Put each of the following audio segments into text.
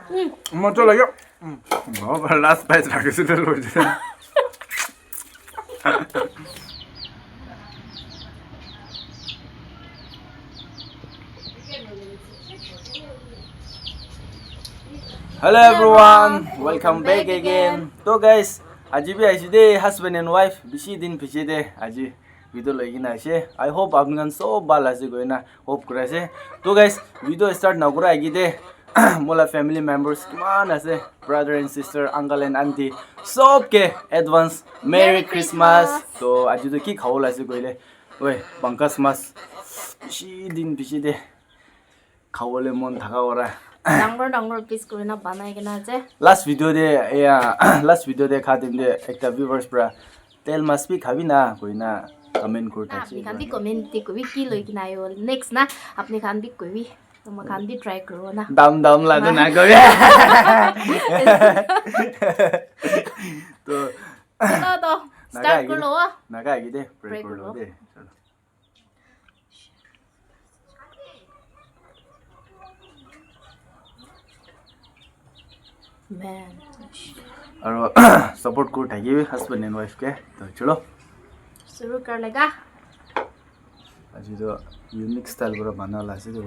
मजा लाग्यो last pies राखेको छु त Hello everyone, welcome back again. So guys, आज भी आइसी दे husband and wife बिसी दिन पिछे दे आज वीडियो लगी ना ऐसे. I hope आपने गन सो बाल ऐसे कोई ना hope करे से. तो guys, वीडियो start ना करा आएगी दे. मोला family members कमान ऐसे brother and sister, uncle and auntie सब के advance Merry Christmas. तो आज तो की खाओ ऐसे कोई ले. ओए पंकज मास बिसी दिन पिछे दे खाओ ले मन थका हो रहा है. डांगर पीस करना बनाए के ना जे लास्ट वीडियो दे या लास्ट वीडियो दे खाते दे एक ता व्यूअर्स पर तेल मस्त भी खाबी ना कोई ना कमेंट करता अपने खान भी कमेंट दी कोई की लोग ना यो नेक्स्ट ना अपने खान भी कोई भी तो मैं खान भी ट्राई करो ना दम ला दो ना कोई तो स्टार्ट कर लो ना का आगे दे प्रे कर लो दे चलो मैन और सपोर्ट को उठाइए हस्बैंड एंड वाइफ के तो चलो शुरू कर लेगा आज तो यूनिक स्टाइल पूरा बना ला से तो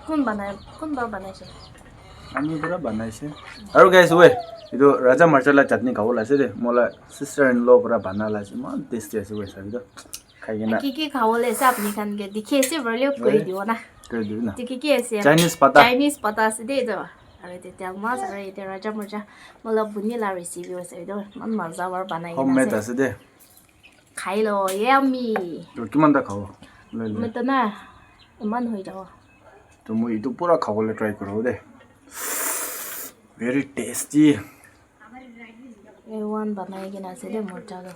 कौन बार बनाए से हामी पूरा बनाए से और गाइस वे ಇದು ರಾಜಾ ಮಸಾಲಾ ಚಟ್ನಿ खाओला से दे मोला सिस्टर इन लॉ पूरा बना ला से मन टेस्टी है वे सब तो खाइए ना की खाओले से अपने खान के दिखे से बड़े कोई दियो ना कोई दियो ना की ऐसे चाइनीज पता से दे दो अरे ते तेल मास अरे ते राजा मजा मतलब बुनीला रेसिपी वैसे तो मन मजा वार बनाई होममेड से दे खाई लो यम्मी तो किमान ता खाओ ले ले मैं तो ना मन हो जाओ तो मैं इतो पूरा खाओले ट्राई करो दे वेरी टेस्टी वन बनाएगी ना से दे मोटा दो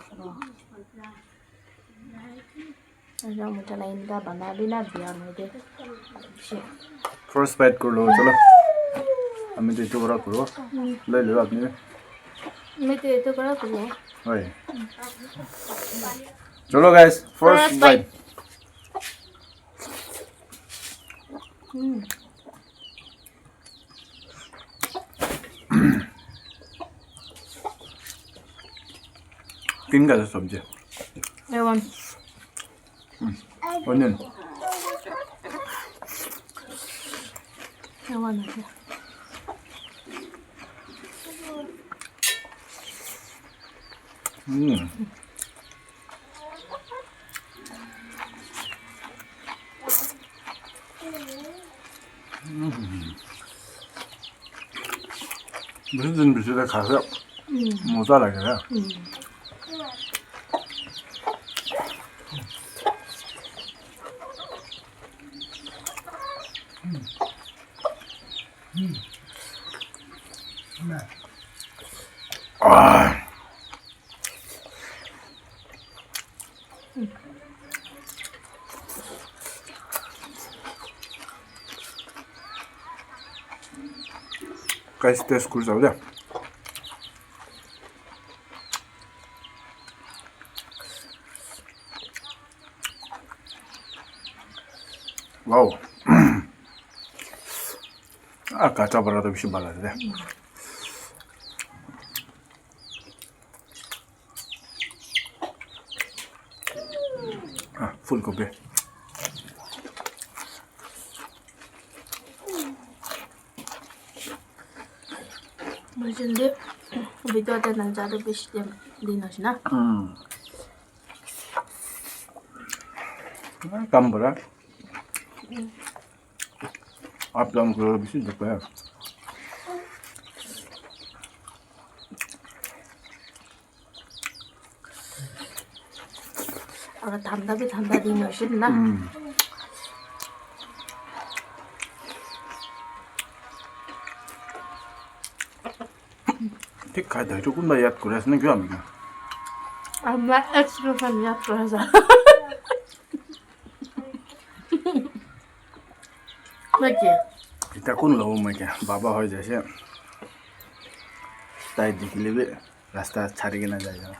राजा मोटा लाइन का बना भी ना बिया में दे फर्स्ट बाइट कर लो चलो हमें तो इतो पूरा करो ले लो आपने मैं तो इतो पूरा करो ओए चलो गाइस फर्स्ट बाइट किन का सब्जी Avon onion Avon 무슨 든 비슷해 가서 못 살아요. Guys, tes kursa udah. Wow. Ah, kaca berada bisa balas deh. Ah, full kopi. मुझे दे वीडियो तो ना ज़्यादा बेच दे देना है ना कम बड़ा आप लोगों को भी सीख सकते हैं और ठंडा देना है ना ठीक खाते हैं 조금 더 याद करें इसने क्यों Amina I'm not extra fan याद कर रहा मैं क्या इतना कौन लोगों में क्या बाबा हो जैसे ताई दिखले भी रास्ता छाड़ी के ना जाएगा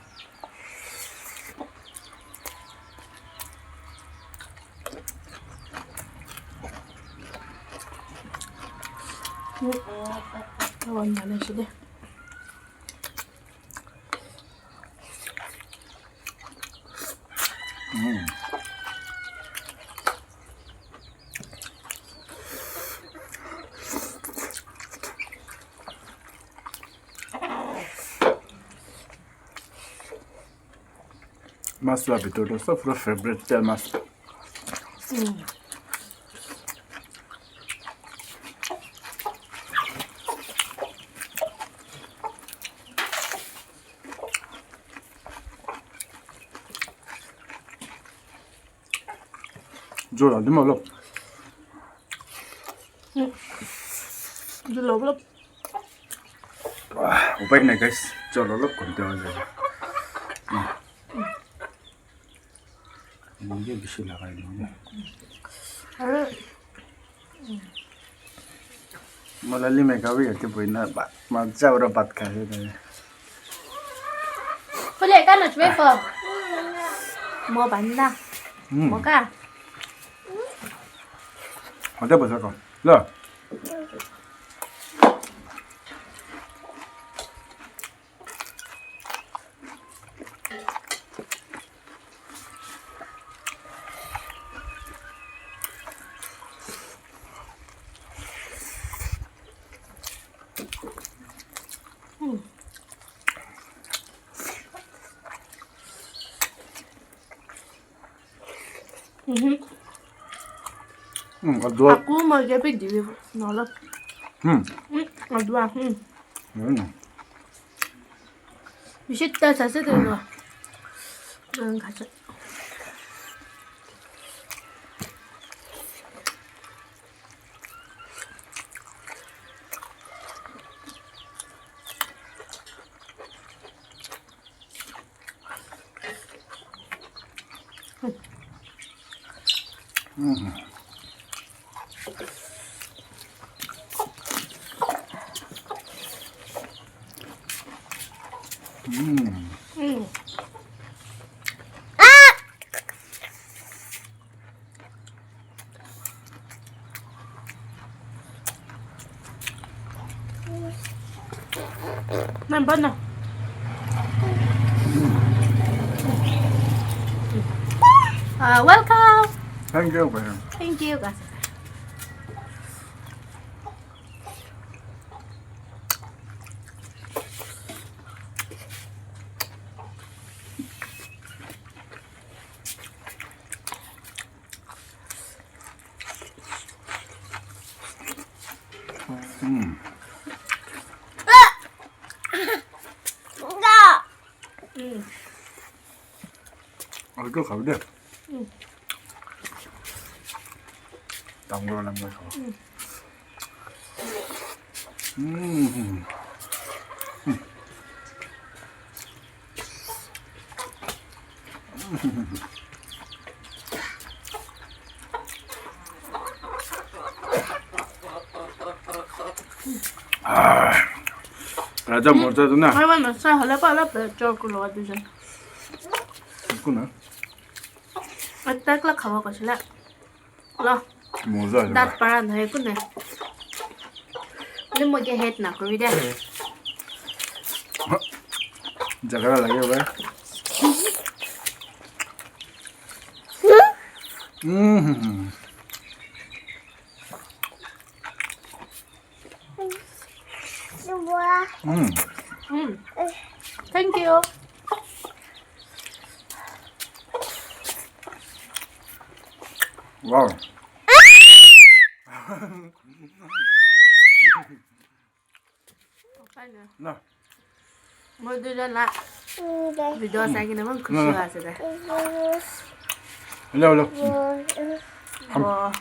Ngon mà này đi. Mas là bị tôi sắp rồi favorite tel mas. Rồi là đi mà lắm. Đi lâu lắm. 오백 네 guys. 저 롤럽 건데요. 이게 미실 나가야 되는데. मलाई में कभी ऐसे बोलना मजा और बात कर रहे थे Có lẽ cái là chuối phở. Mua bánh ra. Mua cả. 어때 보자 거 라 어두워 Aku mau jadi di nolak. Aduh. Bisa 자세 들어. 응, 가자. 난 봤나? Welcome. Thank you man Thank you guys. 이거 가도 돼 담그러 난 거죠 라자 모자도나 Ai mà sao họ lấy bao lớp để cho cô lột đi rồi. 있구나 Tách là khẩu của chị lại. Lo. 모자 Đặt para thấy cô này. Nhưng mà cái hết nào cô đi đây. 자가라 라게 왜 Thank you. 와우 나 Mới đưa ra lại. Video sáng cái này vẫn cứ sửa rồi đấy. 일로 Wow.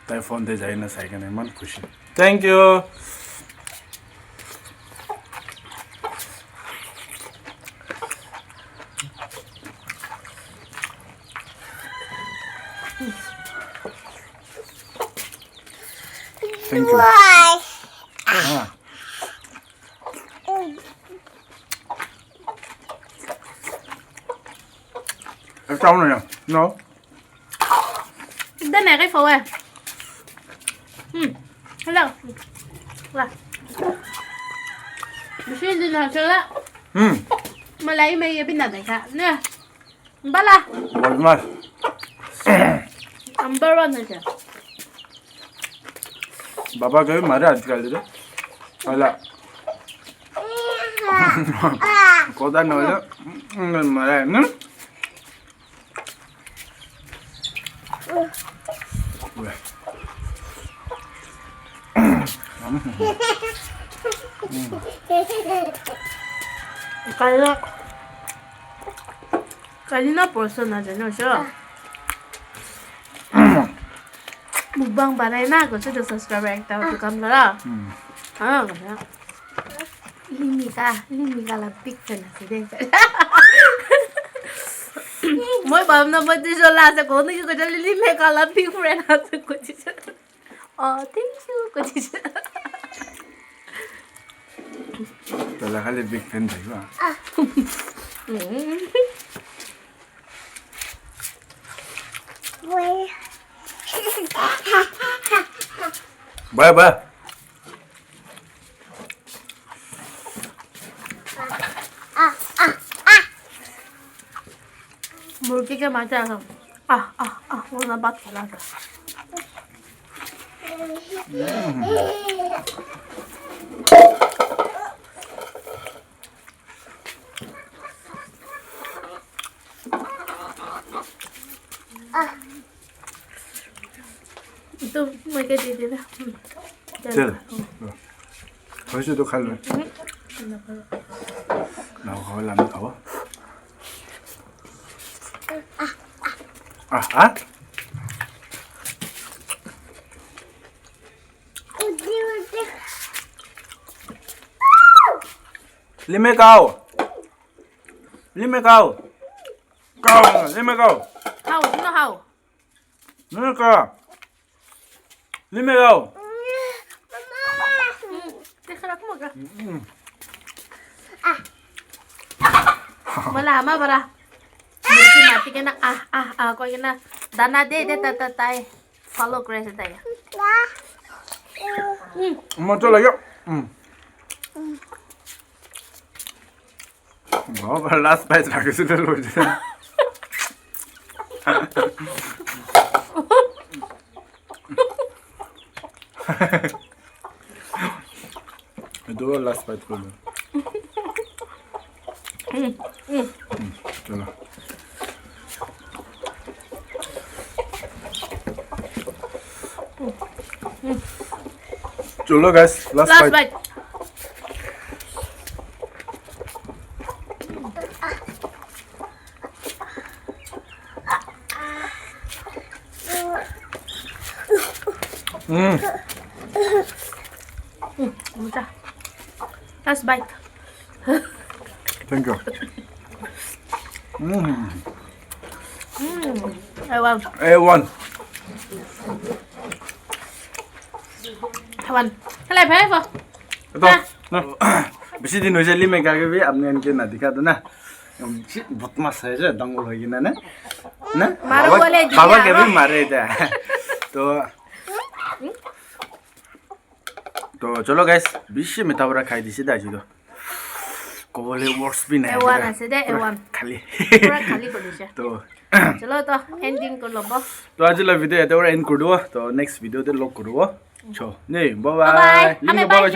iPhone 디자인을 사이가네만 굿이 Thank you Thank you 아. Sao này no Đây này cái phô à. Hello. Là. Mình xin đi nào chơi đó. Mà lấy mấy bên nào đấy cả nè. Bắt là. Olmaz. Number one है क्या? Baba कभी मारे आजकल दे वाला कोदा न वाला मारे न Kali na person na dyan, no? Sure. Mukbang balay na. Kung sino subscriber ang tawag ko kamera. Ah, kaya. Limi ka lang big fan na si Den. Mỗi bấm nó mới đi cho là sẽ có những cái limi ka lang big fan na si ko chứ. Thank you ko chứ. Tala kali big fan tayo ah. Bye bye. मुर्गी के माचा हम वो ना बात चला था itu mereka jadi dah चल वैसे तो खा लो ना खाओ लामी खाओ Lime kau lime kau lime kau hao nó hao lime kau lime kau Teka mo ka. Malama para. Mesti mati kena kau kena dana de tatai follow crash tayo. mau coba lagi mau last bite lagi sudah loh itu last bite dulu coba coba guys last bite Mudah. Last bite. thank you A1 Cái này phải không? itu besi di Indonesia lima kali bi amnen ke na dikha do na बहुत मस्त है जे दंगल होगी ना ना मारो बोले जी बाबा के भी मारे थे तो चलो गाइस बीच में तबरा खाई दी सीधा जी तो कोले वर्स भी नहीं A1 ऐसे दे A1 खाली पूरा खाली कर दीजिए तो चलो तो एंडिंग कर लो बस तो आज ला वीडियो ये तो एंड कर दो तो नेक्स्ट वीडियो ते लॉक करो छो नहीं बाय बाय हमें बाय